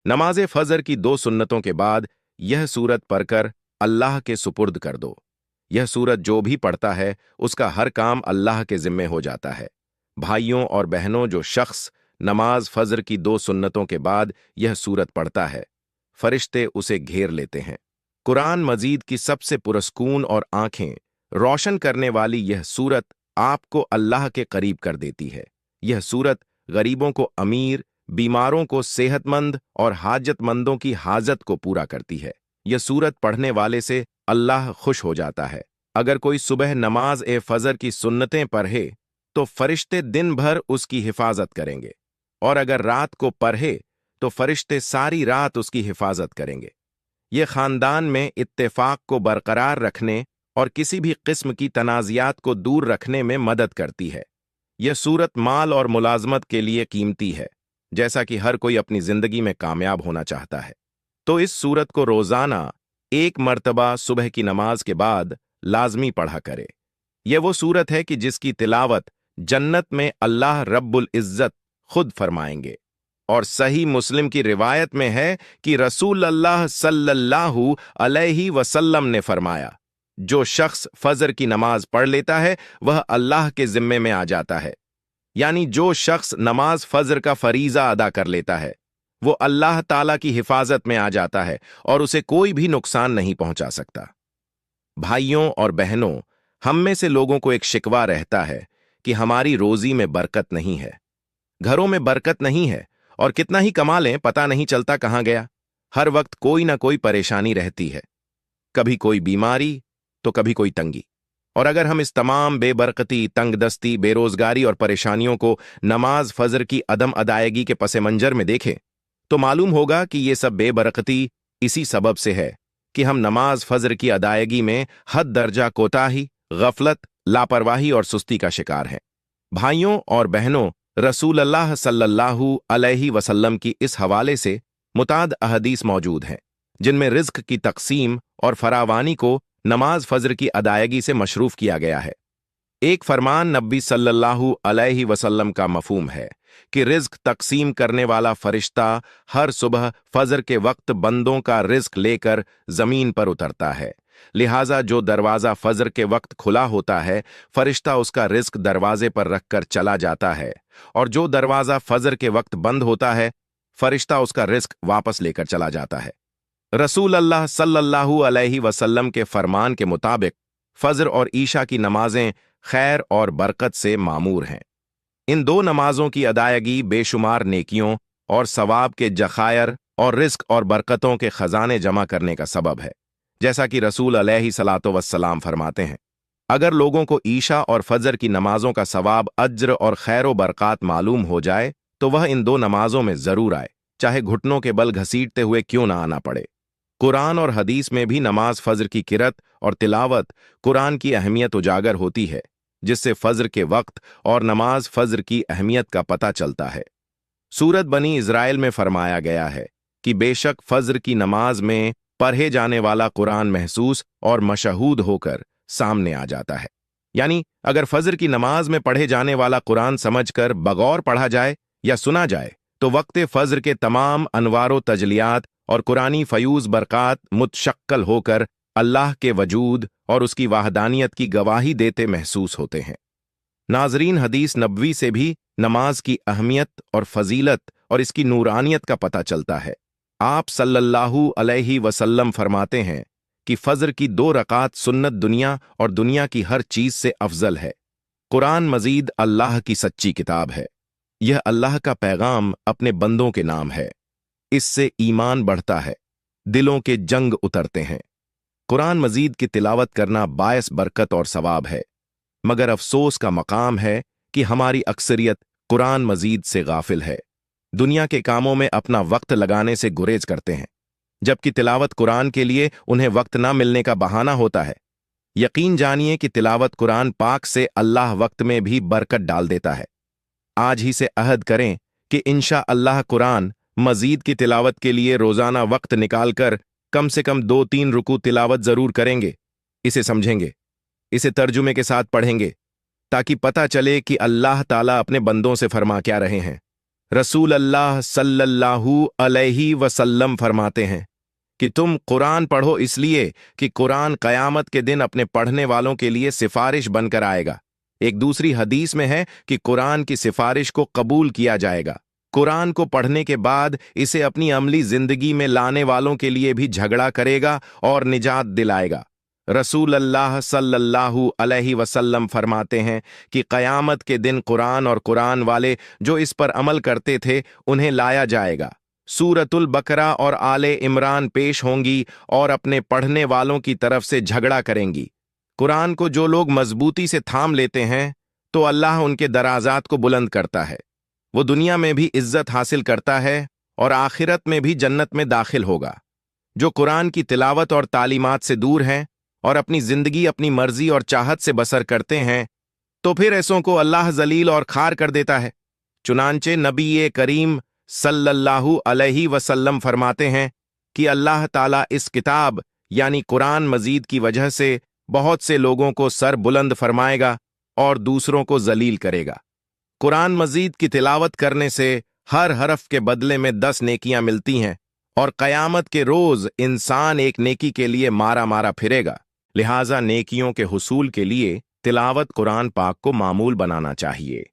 नमाज फजर की 2 सुन्नतों के बाद यह सूरत पढ़कर अल्लाह के सुपुर्द कर दो। यह सूरत जो भी पढ़ता है उसका हर काम अल्लाह के जिम्मे हो जाता है। भाइयों और बहनों, जो शख्स नमाज फजर की 2 सुन्नतों के बाद यह सूरत पढ़ता है, फरिश्ते उसे घेर लेते हैं। कुरान मजीद की सबसे पुरस्कून और आंखें रोशन करने वाली यह सूरत आपको अल्लाह के करीब कर देती है। यह सूरत गरीबों को अमीर, बीमारों को सेहतमंद और हाजतमंदों की हाजत को पूरा करती है। यह सूरत पढ़ने वाले से अल्लाह खुश हो जाता है। अगर कोई सुबह नमाज फजर की सुन्नतें पढ़े तो फरिश्ते दिन भर उसकी हिफाजत करेंगे, और अगर रात को पढ़े तो फरिश्ते सारी रात उसकी हिफाजत करेंगे। यह खानदान में इत्तेफाक को बरकरार रखने और किसी भी किस्म की तनाज़ियात को दूर रखने में मदद करती है। यह सूरत माल और मुलाजमत के लिए कीमती है, जैसा कि हर कोई अपनी जिंदगी में कामयाब होना चाहता है। तो इस सूरत को रोजाना 1 मर्तबा सुबह की नमाज के बाद लाजमी पढ़ा करे। यह वो सूरत है कि जिसकी तिलावत जन्नत में अल्लाह रब्बुल इज्जत खुद फरमाएंगे। और सही मुस्लिम की रिवायत में है कि रसूल अल्लाह सल्लल्लाहु अलैहि वसल्लम ने फरमाया, जो शख्स फजर की नमाज पढ़ लेता है वह अल्लाह के जिम्मे में आ जाता है। यानी जो शख्स नमाज फजर का फरीजा अदा कर लेता है वो अल्लाह ताला की हिफाजत में आ जाता है और उसे कोई भी नुकसान नहीं पहुंचा सकता। भाइयों और बहनों, हम में से लोगों को एक शिकवा रहता है कि हमारी रोजी में बरकत नहीं है, घरों में बरकत नहीं है, और कितना ही कमा लें पता नहीं चलता कहां गया। हर वक्त कोई ना कोई परेशानी रहती है, कभी कोई बीमारी तो कभी कोई तंगी। और अगर हम इस तमाम बेबरकती, तंगदस्ती, बेरोजगारी और परेशानियों को नमाज फजर की अदम अदायगी के पस मंजर में देखें तो मालूम होगा कि ये सब बेबरकती इसी सबब से है कि हम नमाज फजर की अदायगी में हद दर्जा कोताही, गफलत, लापरवाही और सुस्ती का शिकार हैं। भाइयों और बहनों, रसूल अल्लाह सल्लल्लाहु अलैहि वसल्लम की इस हवाले से मुताद अहदीस मौजूद हैं जिनमें रिज्क की तकसीम और फरावानी को नमाज फजर की अदायगी से मशरूफ किया गया है। एक फरमान नबी सल्लल्लाहु अलैहि वसल्लम का मफहूम है कि रिज्क तकसीम करने वाला फरिश्ता हर सुबह फजर के वक्त बंदों का रिज्क लेकर जमीन पर उतरता है। लिहाजा जो दरवाज़ा फजर के वक्त खुला होता है फरिश्ता उसका रिज्क दरवाजे पर रखकर चला जाता है, और जो दरवाज़ा फजर के वक्त बंद होता है फरिश्ता उसका रिज्क वापस लेकर चला जाता है। रसूल अल्लाह सल्लल्लाहु अलैहि वसल्लम के फरमान के मुताबिक फजर और ईशा की नमाजें खैर और बरकत से मामूर हैं। इन 2 नमाजों की अदायगी बेशुमार नेकियों और सवाब के जखायर और रिज्क और बरकतों के खजाने जमा करने का सबब है। जैसा कि रसूल अलैहि सलातो वस्सलाम फरमाते हैं, अगर लोगों को ईशा और फजर की नमाजों का सवाब, अज्र और खैर बरक़ात मालूम हो जाए तो वह इन 2 नमाजों में जरूर आए, चाहे घुटनों के बल घसीटते हुए क्यों ना आना पड़े। कुरान और हदीस में भी नमाज फजर की किरत और तिलावत कुरान की अहमियत उजागर होती है, जिससे फजर के वक्त और नमाज फजर की अहमियत का पता चलता है। सूरत बनी इज़राइल में फरमाया गया है कि बेशक फजर की नमाज में पढ़े जाने वाला कुरान महसूस और मशहूद होकर सामने आ जाता है। यानी अगर फजर की नमाज में पढ़े जाने वाला कुरान समझकर बगौर पढ़ा जाए या सुना जाए तो वक्त फजर के तमाम अनवारो तजलियात और कुरानी फयूज बरक़ात मुतशक्कल होकर अल्लाह के वजूद और उसकी वाहदानियत की गवाही देते महसूस होते हैं। नाजरीन, हदीस नबवी से भी नमाज की अहमियत और फजीलत और इसकी नूरानियत का पता चलता है। आप सल्लल्लाहु अलैहि वसल्लम फरमाते हैं कि फजर की 2 रकात सुन्नत दुनिया और दुनिया की हर चीज से अफजल है। कुरान मजीद अल्लाह की सच्ची किताब है। यह अल्लाह का पैगाम अपने बंदों के नाम है। इससे ईमान बढ़ता है, दिलों के जंग उतरते हैं। कुरान मजीद की तिलावत करना बायस बरकत और सवाब है, मगर अफसोस का मकाम है कि हमारी अक्सरियत कुरान मजीद से गाफिल है। दुनिया के कामों में अपना वक्त लगाने से गुरेज करते हैं, जबकि तिलावत कुरान के लिए उन्हें वक्त ना मिलने का बहाना होता है। यकीन जानिए कि तिलावत कुरान पाक से अल्लाह वक्त में भी बरकत डाल देता है। आज ही से अहद करें कि इंशा अल्लाह कुरान मजीद की तिलावत के लिए रोजाना वक्त निकालकर कम से कम 2-3 रुकू तिलावत जरूर करेंगे। इसे समझेंगे, इसे तर्जुमे के साथ पढ़ेंगे, ताकि पता चले कि अल्लाह ताला अपने बंदों से फरमा क्या रहे हैं। रसूल अल्लाह सल्लल्लाहु अलैहि वसल्लम फरमाते हैं कि तुम कुरान पढ़ो इसलिए कि कुरान कयामत के दिन अपने पढ़ने वालों के लिए सिफारिश बनकर आएगा। एक दूसरी हदीस में है कि कुरान की सिफारिश को कबूल किया जाएगा। कुरान को पढ़ने के बाद इसे अपनी अमली जिंदगी में लाने वालों के लिए भी झगड़ा करेगा और निजात दिलाएगा। रसूल अल्लाह सल्लल्लाहु अलैहि वसल्लम फरमाते हैं कि कयामत के दिन कुरान और कुरान वाले जो इस पर अमल करते थे उन्हें लाया जाएगा। सूरतुल बकरा और आले इमरान पेश होंगी और अपने पढ़ने वालों की तरफ से झगड़ा करेंगी। कुरान को जो लोग मजबूती से थाम लेते हैं तो अल्लाह उनके दराजात को बुलंद करता है। वो दुनिया में भी इज्जत हासिल करता है और आखिरत में भी जन्नत में दाखिल होगा। जो कुरान की तिलावत और तालीमात से दूर हैं और अपनी जिंदगी अपनी मर्जी और चाहत से बसर करते हैं तो फिर ऐसों को अल्लाह जलील और खार कर देता है। चुनांचे नबी करीम सल्लल्लाहु अलैहि वसल्लम फरमाते हैं कि अल्लाह ताला इस किताब यानी कुरान मजीद की वजह से बहुत से लोगों को सर बुलंद फरमाएगा और दूसरों को जलील करेगा। कुरान मजीद की तिलावत करने से हर हरफ के बदले में 10 नेकियां मिलती हैं और कयामत के रोज इंसान एक नेकी के लिए मारा मारा फिरेगा। लिहाजा नेकियों के हुसूल के लिए तिलावत कुरान पाक को मामूल बनाना चाहिए।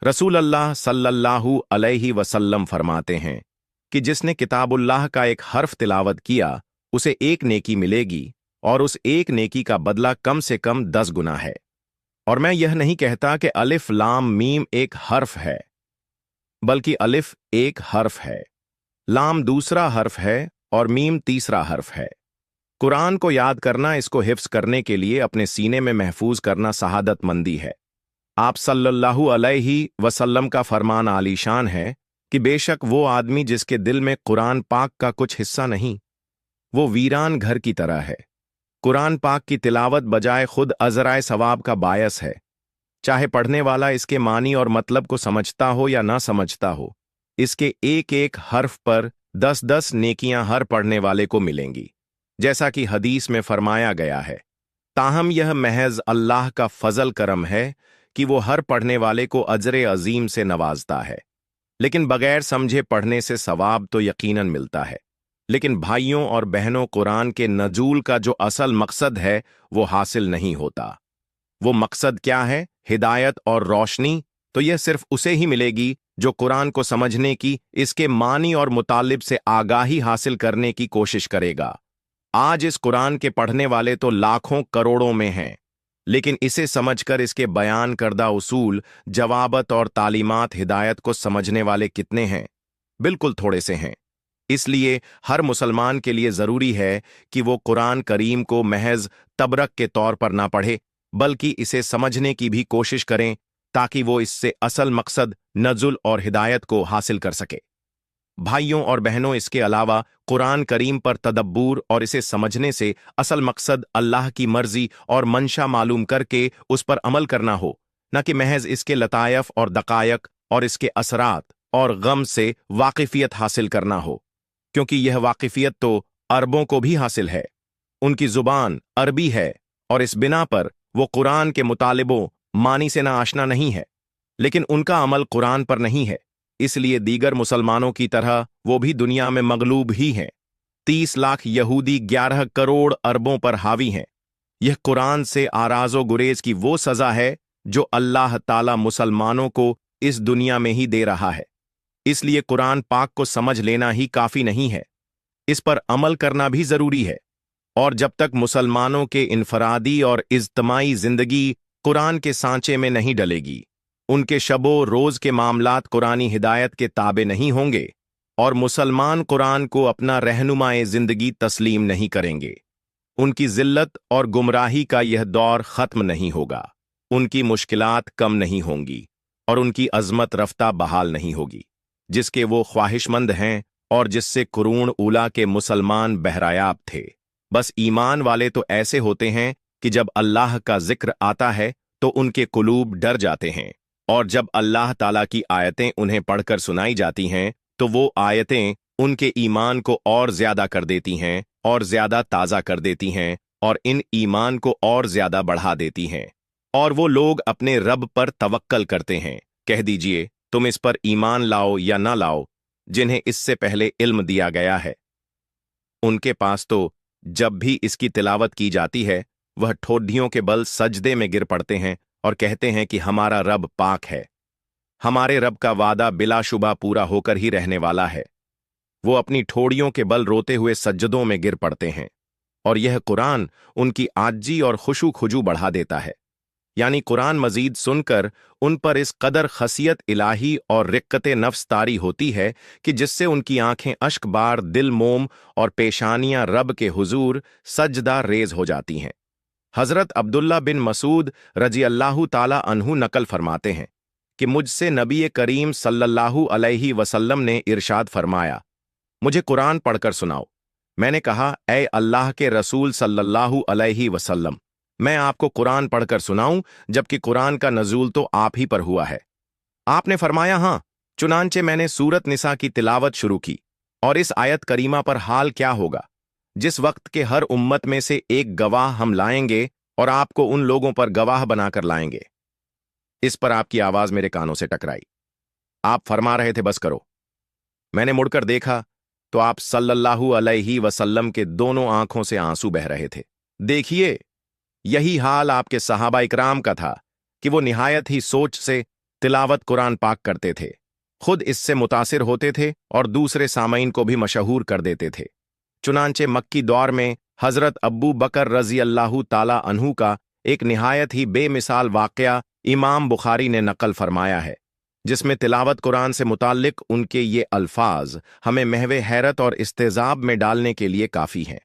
रसूल अल्लाह सल्लल्लाहु अलैहि वसल्लम फरमाते हैं कि जिसने किताबुल्लाह का एक हर्फ तिलावत किया उसे एक नेकी मिलेगी और उस एक नेकी का बदला कम से कम 10 गुना है। और मैं यह नहीं कहता कि अलिफ लाम मीम एक हर्फ है, बल्कि अलिफ एक हर्फ है, लाम दूसरा हर्फ है और मीम तीसरा हर्फ है। कुरान को याद करना, इसको हिफ्ज करने के लिए अपने सीने में महफूज करना सहादतमंदी है। आप सल्लल्लाहु अलैहि वसल्लम का फरमान आलीशान है कि बेशक वो आदमी जिसके दिल में कुरान पाक का कुछ हिस्सा नहीं, वो वीरान घर की तरह है। कुरान पाक की तिलावत बजाय खुद अजराए सवाब का बायस है। चाहे पढ़ने वाला इसके मानी और मतलब को समझता हो या ना समझता हो, इसके एक एक हर्फ पर 10-10 नेकियां हर पढ़ने वाले को मिलेंगी, जैसा कि हदीस में फरमाया गया है। ताहम यह महज अल्लाह का फजल करम है कि वो हर पढ़ने वाले को अजर अजीम से नवाजता है। लेकिन बगैर समझे पढ़ने से सवाब तो यकीनन मिलता है, लेकिन भाइयों और बहनों कुरान के नजूल का जो असल मकसद है वो हासिल नहीं होता। वो मकसद क्या है? हिदायत और रोशनी तो यह सिर्फ उसे ही मिलेगी जो कुरान को समझने की, इसके मानी और मुतालिब से आगाही हासिल करने की कोशिश करेगा। आज इस कुरान के पढ़ने वाले तो लाखों करोड़ों में हैं, लेकिन इसे समझकर इसके बयान करदा उसूल, जवाबत और तालीमात हिदायत को समझने वाले कितने हैं? बिल्कुल थोड़े से हैं। इसलिए हर मुसलमान के लिए जरूरी है कि वो कुरान करीम को महज तबरक के तौर पर ना पढ़े, बल्कि इसे समझने की भी कोशिश करें ताकि वो इससे असल मकसद नजुल और हिदायत को हासिल कर सके। भाइयों और बहनों, इसके अलावा कुरान करीम पर तदब्बुर और इसे समझने से असल मकसद अल्लाह की मर्जी और मंशा मालूम करके उस पर अमल करना हो, न कि महज इसके लतायफ और दकायक और इसके असरात और गम से वाकिफियत हासिल करना हो, क्योंकि यह वाकिफियत तो अरबों को भी हासिल है। उनकी जुबान अरबी है और इस बिना पर वो कुरान के मुतालिबों मानी से ना आशना नहीं है, लेकिन उनका अमल कुरान पर नहीं है, इसलिए दीगर मुसलमानों की तरह वो भी दुनिया में मगलूब ही हैं। 30 लाख यहूदी 11 करोड़ अरबों पर हावी हैं। यह कुरान से आराजो गुरेज की वो सजा है जो अल्लाह ताला मुसलमानों को इस दुनिया में ही दे रहा है। इसलिए कुरान पाक को समझ लेना ही काफी नहीं है, इस पर अमल करना भी जरूरी है। और जब तक मुसलमानों के इनफरादी और इज्तमाई जिंदगी कुरान के सांचे में नहीं डलेगी, उनके शबो रोज के मामलात कुरानी हिदायत के ताबे नहीं होंगे और मुसलमान कुरान को अपना रहनुमाए जिंदगी तस्लीम नहीं करेंगे, उनकी जिल्लत और गुमराही का यह दौर खत्म नहीं होगा, उनकी मुश्किलात कम नहीं होंगी और उनकी अजमत रफ्ता बहाल नहीं होगी, जिसके वो ख्वाहिशमंद हैं और जिससे कुरून उला के मुसलमान बहरायाब थे। बस ईमान वाले तो ऐसे होते हैं कि जब अल्लाह का जिक्र आता है तो उनके कुलूब डर जाते हैं, और जब अल्लाह ताला की आयतें उन्हें पढ़कर सुनाई जाती हैं तो वो आयतें उनके ईमान को और ज्यादा कर देती हैं और ज्यादा ताज़ा कर देती हैं और इन ईमान को और ज्यादा बढ़ा देती हैं, और वो लोग अपने रब पर तवक्कल करते हैं। कह दीजिए, तुम इस पर ईमान लाओ या न लाओ, जिन्हें इससे पहले इल्म दिया गया है। उनके पास तो जब भी इसकी तिलावत की जाती है, वह ठोड्डियों के बल सजदे में गिर पड़ते हैं और कहते हैं कि हमारा रब पाक है। हमारे रब का वादा बिलाशुबा पूरा होकर ही रहने वाला है। वो अपनी ठोड़ियों के बल रोते हुए सज्जदों में गिर पड़ते हैं, और यह कुरान उनकी आज्जी और खुशू खुजू बढ़ा देता है। यानी कुरान मजीद सुनकर उन पर इस कदर खसियत इलाही और रिक्कत नफ्स तारी होती है कि जिससे उनकी आंखें अश्क बार दिल मोम और पेशानियां रब के हुजूर सजदा रेज हो जाती हैं। हजरत अब्दुल्ला बिन मसूद रजी अल्लाहु ताला अन्हु नकल फरमाते हैं कि मुझसे नबी करीम सल्लल्लाहु अलैहि वसल्लम ने इरशाद फरमाया, मुझे कुरान पढ़कर सुनाओ। मैंने कहा, ऐ अल्लाह के रसूल सल्लल्लाहु अलैहि वसल्लम, मैं आपको कुरान पढ़कर सुनाऊं, जबकि कुरान का नजूल तो आप ही पर हुआ है। आपने फरमाया, हां। चुनांचे मैंने सूरत निसा की तिलावत शुरू की, और इस आयत करीमा पर हाल क्या होगा जिस वक्त के हर उम्मत में से एक गवाह हम लाएंगे और आपको उन लोगों पर गवाह बनाकर लाएंगे। इस पर आपकी आवाज मेरे कानों से टकराई। आप फरमा रहे थे, बस करो। मैंने मुड़कर देखा तो आप सल्लल्लाहु अलैहि वसल्लम के दोनों आंखों से आंसू बह रहे थे। देखिए, यही हाल आपके सहाबा इकराम का था कि वो निहायत ही सोच से तिलावत कुरान पाक करते थे, खुद इससे मुतासिर होते थे और दूसरे सामईन को भी मशहूर कर देते थे। चुनांचे मक्की दौर में हजरत अब्बू बकर रजी अल्लाहु ताला अन्हु का एक निहायत ही बेमिसाल वाकया इमाम बुखारी ने नकल फरमाया है, जिसमें तिलावत कुरान से मुताल्लिक उनके ये अल्फाज हमें महवे हैरत और इस्तेजाब में डालने के लिए काफ़ी हैं।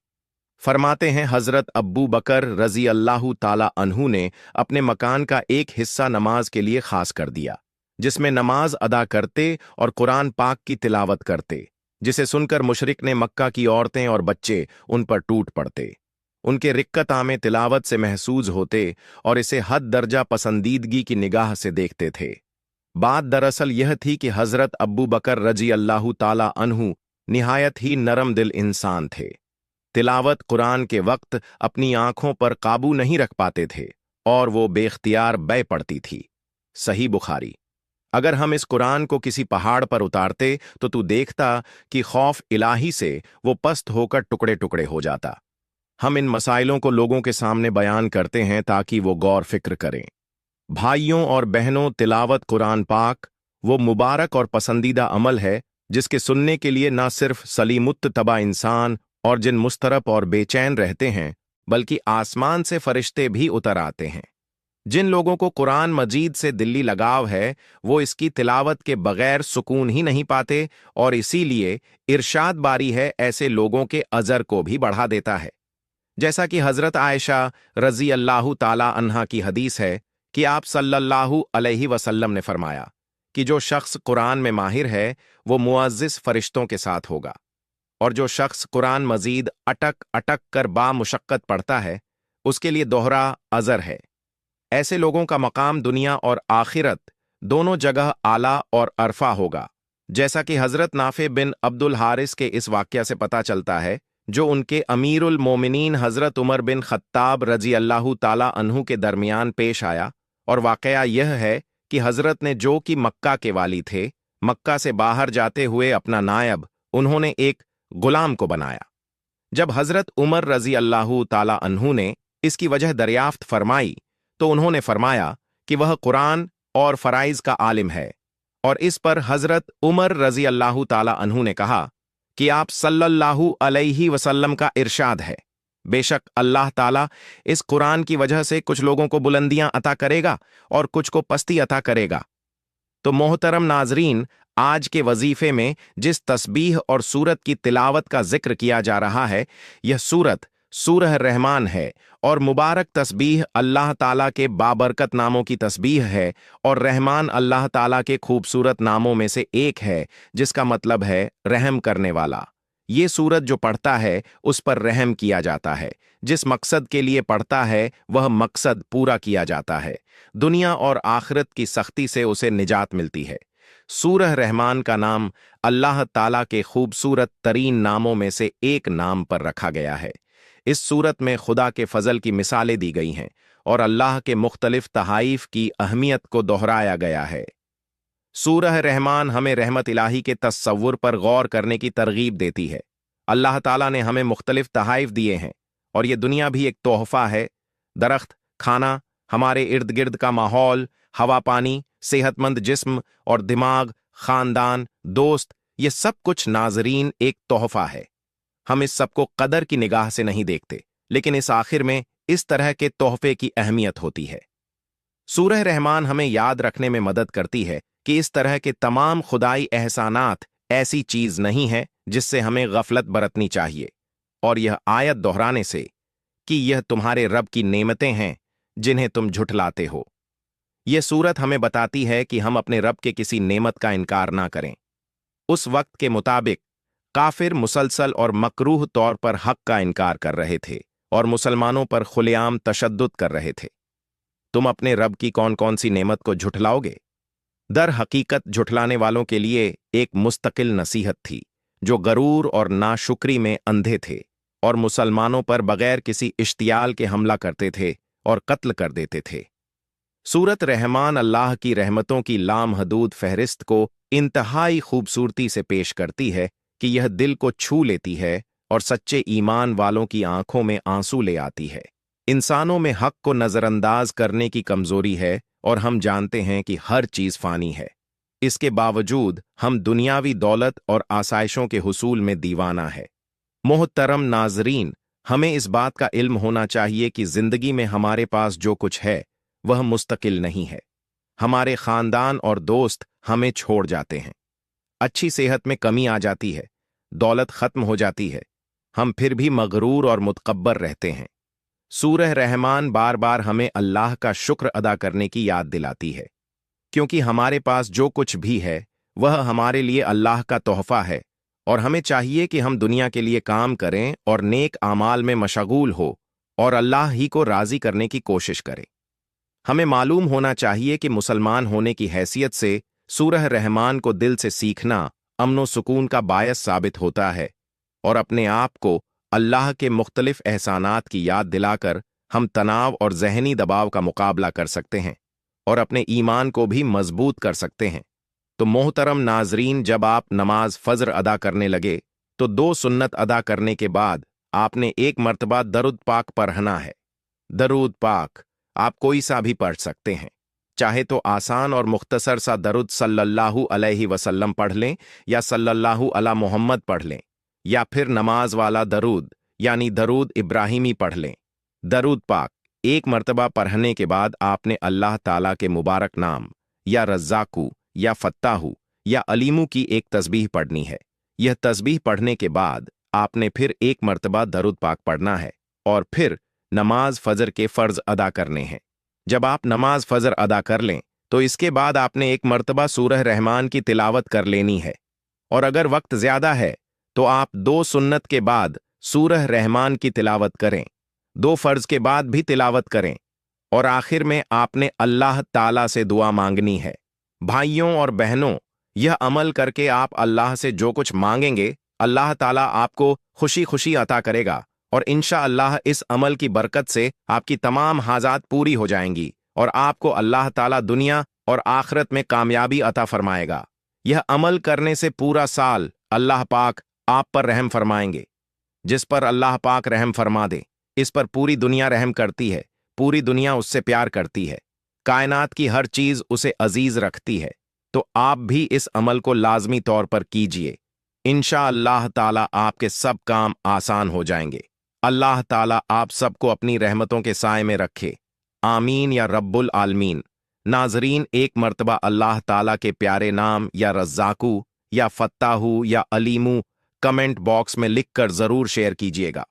फरमाते हैं, हजरत अब्बू बकर रजी अल्लाहु ताला अन्हु ने अपने मकान का एक हिस्सा नमाज के लिए खास कर दिया, जिसमें नमाज अदा करते और कुरान पाक की तिलावत करते, जिसे सुनकर मुशरिक ने मक्का की औरतें और बच्चे उन पर टूट पड़ते। उनके रिक्कत आमे तिलावत से महसूस होते और इसे हद दर्जा पसंदीदगी की निगाह से देखते थे। बात दरअसल यह थी कि हजरत अब्बू बकर रजी अल्लाहु ताला अन्हु निहायत ही नरम दिल इंसान थे। तिलावत कुरान के वक्त अपनी आंखों पर काबू नहीं रख पाते थे और वो बेख्तियार बह पड़ती थी। सही बुखारी। अगर हम इस कुरान को किसी पहाड़ पर उतारते तो तू देखता कि खौफ इलाही से वो पस्त होकर टुकड़े टुकड़े हो जाता। हम इन मसाइलों को लोगों के सामने बयान करते हैं ताकि वो गौर फिक्र करें। भाइयों और बहनों, तिलावत कुरान पाक वो मुबारक और पसंदीदा अमल है जिसके सुनने के लिए ना सिर्फ सलीमुत्त तबा इंसान और जिन मुस्तरब और बेचैन रहते हैं, बल्कि आसमान से फरिश्ते भी उतर आते हैं। जिन लोगों को कुरान मजीद से दिली लगाव है, वो इसकी तिलावत के बगैर सुकून ही नहीं पाते, और इसीलिए इरशाद बारी है ऐसे लोगों के अजर को भी बढ़ा देता है। जैसा कि हजरत आयशा रजी अल्लाहु ताला अन्हा की हदीस है कि आप सल्लल्लाहु अलैहि वसल्लम ने फरमाया कि जो शख्स कुरान में माहिर है वो मुअज़्ज़िज़ फरिश्तों के साथ होगा, और जो शख्स कुरान मजीद अटक अटक कर बामुशक्कत पढ़ता है उसके लिए दोहरा अजर है। ऐसे लोगों का मकाम दुनिया और आखिरत दोनों जगह आला और अरफा होगा, जैसा कि हजरत नाफे बिन अब्दुल हारिस के इस वाक़या से पता चलता है, जो उनके अमीरुल मोमिनीन हजरत उमर बिन खत्ताब रजी अल्लाहु ताला अन्हु के दरमियान पेश आया। और वाक़या यह है कि हजरत ने, जो कि मक्का के वाली थे, मक्का से बाहर जाते हुए अपना नायब उन्होंने एक गुलाम को बनाया। जब हजरत उमर रजी अल्लाहु ताला अन्हु ने इसकी वजह दरियाफ्त फरमाई तो उन्होंने फरमाया कि वह कुरान और फराइज का आलिम है, और इस पर हजरत उमर रजी अल्लाहु ताला अन्हु ने कहा कि आप सल्लल्लाहु अलैहि वसल्लम का इरशाद है, बेशक अल्लाह ताला इस कुरान की वजह से कुछ लोगों को बुलंदियां अता करेगा और कुछ को पस्ती अता करेगा। तो मोहतरम नाजरीन, आज के वजीफे में जिस तस्बीह और सूरत की तिलावत का जिक्र किया जा रहा है, यह सूरत सूरह रहमान है, और मुबारक तस्बीह अल्लाह ताला के बाबरकत नामों की तस्बीह है, और रहमान अल्लाह ताला के खूबसूरत नामों में से एक है, जिसका मतलब है रहम करने वाला। ये सूरत जो पढ़ता है उस पर रहम किया जाता है, जिस मकसद के लिए पढ़ता है वह मकसद पूरा किया जाता है, दुनिया और आखिरत की सख्ती से उसे निजात मिलती है। सूरह रहमान का नाम अल्लाह ताला के खूबसूरत तरीन नामों में से एक नाम पर रखा गया है। इस सूरत में खुदा के फजल की मिसालें दी गई हैं और अल्लाह के मुख्तलिफ तहाइफ की अहमियत को दोहराया गया है। सूरह रहमान हमें रहमत इलाही के तस्वुर पर गौर करने की तरगीब देती है। अल्लाह ताला ने हमें मुख्तलिफ तहाइफ दिए हैं और ये दुनिया भी एक तोहफा है। दरख्त, खाना, हमारे इर्द गिर्द का माहौल, हवा पानी, सेहतमंद जिस्म और दिमाग, खानदान, दोस्त, ये सब कुछ नाजरीन एक तोहफा है। हम इस सब को कदर की निगाह से नहीं देखते, लेकिन इस आखिर में इस तरह के तोहफे की अहमियत होती है। सूरह रहमान हमें याद रखने में मदद करती है कि इस तरह के तमाम खुदाई एहसानात ऐसी चीज नहीं है जिससे हमें गफलत बरतनी चाहिए, और यह आयत दोहराने से कि यह तुम्हारे रब की नेमतें हैं जिन्हें तुम झुठलाते हो। यह सूरत हमें बताती है कि हम अपने रब के किसी नेमत का इनकार ना करें। उस वक्त के मुताबिक काफिर मुसलसल और मकरूह तौर पर हक का इनकार कर रहे थे और मुसलमानों पर खुलेआम तशद्दुद कर रहे थे। तुम अपने रब की कौन कौन सी नेमत को झुठलाओगे? दर हकीकत झुठलाने वालों के लिए एक मुस्तकिल नसीहत थी, जो गरूर और नाशुक्री में अंधे थे और मुसलमानों पर बगैर किसी इश्तियाल के हमला करते थे और कत्ल कर देते थे। सूरत रहमान अल्लाह की रहमतों की लामहदूद फहरिस्त को इंतहाई खूबसूरती से पेश करती है कि यह दिल को छू लेती है और सच्चे ईमान वालों की आंखों में आंसू ले आती है। इंसानों में हक को नजरअंदाज करने की कमजोरी है और हम जानते हैं कि हर चीज फानी है। इसके बावजूद हम दुनियावी दौलत और आसाइशों के हुसूल में दीवाना है। मोहतरम नाजरीन, हमें इस बात का इल्म होना चाहिए कि जिंदगी में हमारे पास जो कुछ है वह मुस्तकिल नहीं है। हमारे खानदान और दोस्त हमें छोड़ जाते हैं, अच्छी सेहत में कमी आ जाती है, दौलत खत्म हो जाती है, हम फिर भी मगरूर और मुतकब्बर रहते हैं। सूरह रहमान बार बार हमें अल्लाह का शुक्र अदा करने की याद दिलाती है, क्योंकि हमारे पास जो कुछ भी है वह हमारे लिए अल्लाह का तोहफा है और हमें चाहिए कि हम दुनिया के लिए काम करें और नेक आमाल में मशगूल हो और अल्लाह ही को राजी करने की कोशिश करें। हमें मालूम होना चाहिए कि मुसलमान होने की हैसियत से सूरह रहमान को दिल से सीखना अमन व सुकून का बायस साबित होता है और अपने आप को अल्लाह के मुख्तलिफ एहसानात की याद दिलाकर हम तनाव और जहनी दबाव का मुकाबला कर सकते हैं और अपने ईमान को भी मजबूत कर सकते हैं। तो मोहतरम नाजरीन, जब आप नमाज फज्र अदा करने लगे तो 2 सुन्नत अदा करने के बाद आपने एक मर्तबा दरूद पाक पढ़ना है। दरूद पाक आप कोई सा भी पढ़ सकते हैं, चाहे तो आसान और मुख्तसर सा दरूद सल्लल्लाहु अलैहि वसल्लम पढ़ लें या सल्लल्लाहु अला मोहम्मद पढ़ लें, या फिर नमाज वाला दरूद यानी दरूद इब्राहिमी पढ़ लें। दरूद पाक एक मर्तबा पढ़ने के बाद आपने अल्लाह ताला के मुबारक नाम या रज़्ज़ाकू या फत्ताहू या अलीमू की एक तस्बीह पढ़नी है। यह तस्बीह पढ़ने के बाद आपने फिर एक मर्तबा दरूद पाक पढ़ना है और फिर नमाज फजर के फर्ज अदा करने हैं। जब आप नमाज फजर अदा कर लें तो इसके बाद आपने एक मर्तबा सूरह रहमान की तिलावत कर लेनी है, और अगर वक्त ज्यादा है तो आप 2 सुन्नत के बाद सूरह रहमान की तिलावत करें, 2 फर्ज के बाद भी तिलावत करें, और आखिर में आपने अल्लाह ताला से दुआ मांगनी है। भाइयों और बहनों, यह अमल करके आप अल्लाह से जो कुछ मांगेंगे अल्लाह ताला आपको खुशी खुशी अता करेगा, और इंशाअल्लाह इस अमल की बरकत से आपकी तमाम हाजात पूरी हो जाएंगी और आपको अल्लाह ताला दुनिया और आखिरत में कामयाबी अता फरमाएगा। यह अमल करने से पूरा साल अल्लाह पाक आप पर रहम फरमाएंगे। जिस पर अल्लाह पाक रहम फरमा दे, इस पर पूरी दुनिया रहम करती है, पूरी दुनिया उससे प्यार करती है, कायनात की हर चीज उसे अजीज रखती है। तो आप भी इस अमल को लाजमी तौर पर कीजिए, इंशाअल्लाह ताला आपके सब काम आसान हो जाएंगे। अल्लाह ताला आप सबको अपनी रहमतों के साए में रखे, आमीन या रब्बुल आलमीन। नाजरीन, एक मर्तबा अल्लाह ताला के प्यारे नाम या रज़्ज़ाकू या फत्ताहू या अलीमू कमेंट बॉक्स में लिखकर जरूर शेयर कीजिएगा।